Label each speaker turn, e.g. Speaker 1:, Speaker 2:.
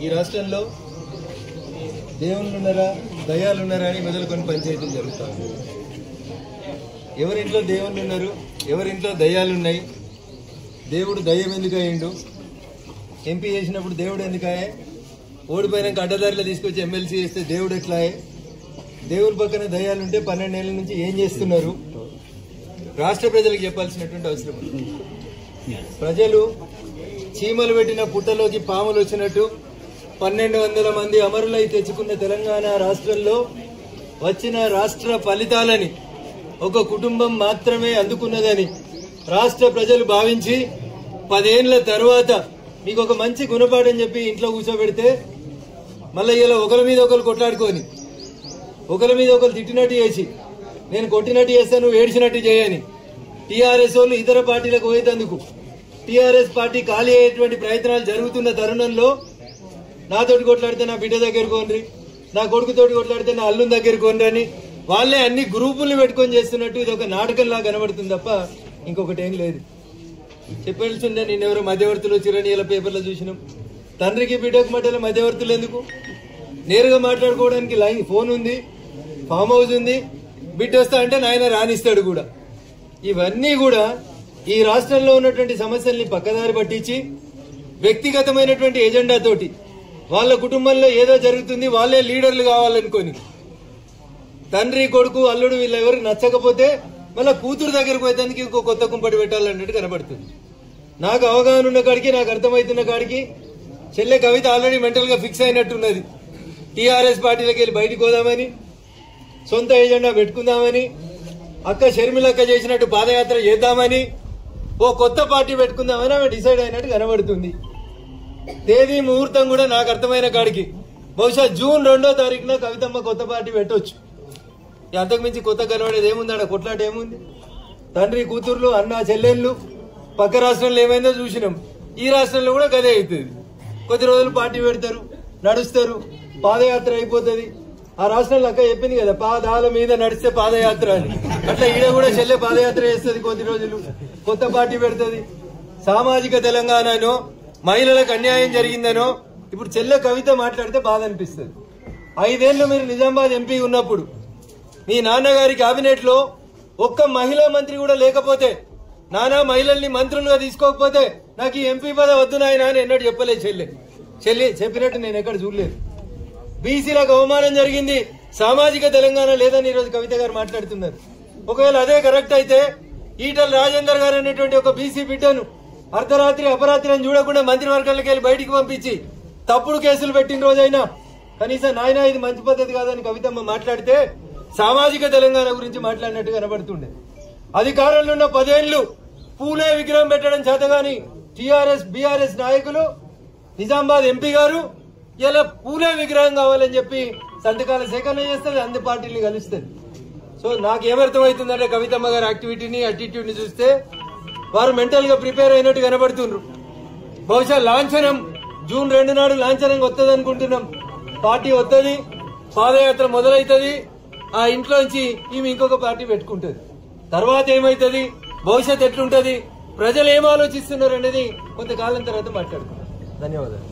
Speaker 1: ఈ రాష్ట్రంలో దేవుళ్ళున్నారా దయ్యాలున్నారా అని మొదలుకొని పంచాయతీలు జరుగుతాయి. ఎవరింట్లో దేవుళ్ళు ఉన్నారు, ఎవరింట్లో దయ్యాలున్నాయి, దేవుడు దయ్యం ఎందుకు అయ్యిండు, ఎంపీ చేసినప్పుడు దేవుడు ఎందుకాయే, ఓడిపోయినాక అడ్డదారిలో తీసుకొచ్చి ఎమ్మెల్సీ చేస్తే దేవుడు ఎట్లాయే, దేవుడి పక్కన దయ్యాలుంటే 12 ఏళ్ల నుంచి ఏం చేస్తున్నారు, రాష్ట్ర ప్రజలకు చెప్పాల్సినటువంటి అవసరం ఉంది. ప్రజలు చీమలు పెట్టిన పుట్టలోకి పాములు వచ్చినట్టు 1200 మంది అమరులై తెచ్చుకున్న తెలంగాణ రాష్ట్రంలో వచ్చిన రాష్ట్ర ఫలితాలని ఒక కుటుంబం మాత్రమే అందుకున్నదని రాష్ట్ర ప్రజలు భావించి 10 ఏళ్ల తర్వాత మీకు ఒక మంచి గుణపాఠం చెప్పి ఇంట్లో కూర్చోబెడితే మళ్ళీ ఇలా ఒకరి మీద ఒకరు కొట్లాడుకొని ఒకరి మీద ఒకరు తిట్టినట్టు చేసి నేను కొట్టినట్టు చేస్తాను ఏడ్చినట్టు చేయని టీఆర్ఎస్ వాళ్ళు ఇతర పార్టీలకు పోయేందుకు టీఆర్ఎస్ పార్టీ ఖాళీ అయ్యేటువంటి ప్రయత్నాలు జరుగుతున్న తరుణంలో నాతోటి కొట్లాడితే నా బిడ్డ దగ్గర కోనరి, నా కొడుకుతోటి కొట్లాడితే నా అల్లుని దగ్గర కోనరి అని వాళ్ళే అన్ని గ్రూపుల్ని పెట్టుకొని చేస్తున్నట్టు ఇది ఒక నాటకంలా కనబడుతుంది తప్ప ఇంకొకటి ఏం లేదు. చెప్పాల్సిందే నిన్నెవరో మధ్యవర్తులు వచ్చిరని ఇలా పేపర్లో చూసినాం. తండ్రికి బిడ్డకు మధ్యలో మధ్యవర్తులు ఎందుకు? నేరుగా మాట్లాడుకోవడానికి లైన్ ఫోన్ ఉంది, ఫామ్ హౌస్ ఉంది, బిడ్డ వస్తా అంటే నాయన రానిస్తాడు కూడా. ఇవన్నీ కూడా ఈ రాష్ట్రంలో ఉన్నటువంటి సమస్యల్ని పక్కదారి పట్టించి వ్యక్తిగతమైనటువంటి ఎజెండా తోటి వాళ్ళ కుటుంబంలో ఏదో జరుగుతుంది వాళ్ళే లీడర్లు కావాలనుకొని తండ్రి కొడుకు అల్లుడు వీళ్ళెవరు నచ్చకపోతే మళ్ళీ కూతురు దగ్గరకు పోయేందుకు ఇంకో కొత్త కుంపటి పెట్టాలన్నట్టు కనబడుతుంది. నాకు అవగాహన ఉన్న కాడికి నాకు అర్థమవుతున్న కాడికి చెల్లె కవిత ఆల్రెడీ మెంటల్ గా ఫిక్స్ అయినట్టున్నది. టీఆర్ఎస్ పార్టీలోకి వెళ్ళి బయటకు పోదామని, సొంత ఎజెండా పెట్టుకుందామని, అక్క షర్మిలక్క చేసినట్టు పాదయాత్ర చేద్దామని, ఓ కొత్త పార్టీ పెట్టుకుందామని ఆమె డిసైడ్ అయినట్టు కనబడుతుంది. తేదీ ముహూర్తం కూడా నాకు అర్థమైన కాడికి బహుశా జూన్ 2వ తారీఖున కవితమ్మ కొత్త పార్టీ పెట్టొచ్చు. అంతకుమించి కొత్త కనబడేది ఏముంది? ఆడ కొట్లాట ఏముంది? తండ్రి కూతుర్లు అన్న చెల్లెళ్ళు పక్క రాష్ట్రంలో ఏమైందో చూసినాం. ఈ రాష్ట్రంలో కూడా గదే అవుతుంది. కొద్ది రోజులు పార్టీ పెడతారు, నడుస్తారు, పాదయాత్ర అయిపోతుంది. ఆ రాష్ట్రంలో అక్క చెప్పింది కదా పాదాల మీద నడిస్తే పాదయాత్ర అని. అట్లా ఈడ కూడా చెల్లె పాదయాత్ర చేస్తుంది, కొద్ది రోజులు కొత్త పార్టీ పెడుతుంది. సామాజిక తెలంగాణనో మహిళలకు అన్యాయం జరిగిందనో ఇప్పుడు చెల్లె కవిత మాట్లాడితే బాధ అనిపిస్తుంది. 5 ఏళ్లు మీరు నిజామాబాద్ ఎంపీ ఉన్నప్పుడు మీ నాన్నగారి కేబినెట్ లో ఒక్క మహిళా మంత్రి కూడా లేకపోతే, నానా మహిళల్ని మంత్రులుగా తీసుకోకపోతే నాకు ఈ ఎంపీ పదవి వద్దు నాయన అని ఎన్నడూ చెప్పలేదు చెల్లి చెప్పినట్టు నేను ఎక్కడ చూడలేదు. బీసీలకు అవమానం జరిగింది, సామాజిక తెలంగాణ లేదని ఈరోజు కవిత గారు మాట్లాడుతున్నారు. ఒకవేళ అదే కరెక్ట్ అయితే ఈటల రాజేందర్ గారు అనేటువంటి ఒక బీసీ బిడ్డను అర్ధరాత్రి అపరాత్రి అని చూడకుండా మంత్రివర్గాలకు వెళ్ళి బయటికి పంపించి తప్పుడు కేసులు పెట్టిన రోజైనా కనీసం నాయన ఇది మంచి పద్ధతి కాదని కవితమ్మ మాట్లాడితే సామాజిక తెలంగాణ గురించి మాట్లాడినట్టు కనబడుతుండే. అధికారంలో ఉన్న 10 ఏళ్లు పూలే విగ్రహం పెట్టడం చేతగాని టీఆర్ఎస్ బీఆర్ఎస్ నాయకులు నిజామాబాద్ ఎంపీ గారు ఇలా పూలే విగ్రహం కావాలని చెప్పి సంతకాల సేకరణ చేస్తుంది, అన్ని పార్టీలు కలుస్తుంది. సో నాకేమర్థమవుతుందంటే కవితమ్మ గారి యాక్టివిటీని అటిట్యూడ్ ని చూస్తే వారు మెంటల్ గా ప్రిపేర్ అయినట్టు కనబడుతున్నారు. బహుశా లాంఛనం జూన్ 2 నాడు లాంఛనంగా వస్తుంది అనుకుంటున్నాం. పార్టీ వస్తుంది, పాదయాత్ర మొదలవుతుంది, ఆ ఇంట్లోంచి ఈమె ఇంకొక పార్టీ పెట్టుకుంటుంది. తర్వాత ఏమైతుంది, భవిష్యత్ ఎట్లుంటది, ప్రజలు ఏం ఆలోచిస్తున్నారు అనేది కొంతకాలం తర్వాత మాట్లాడుకుంటాం. ధన్యవాదాలు.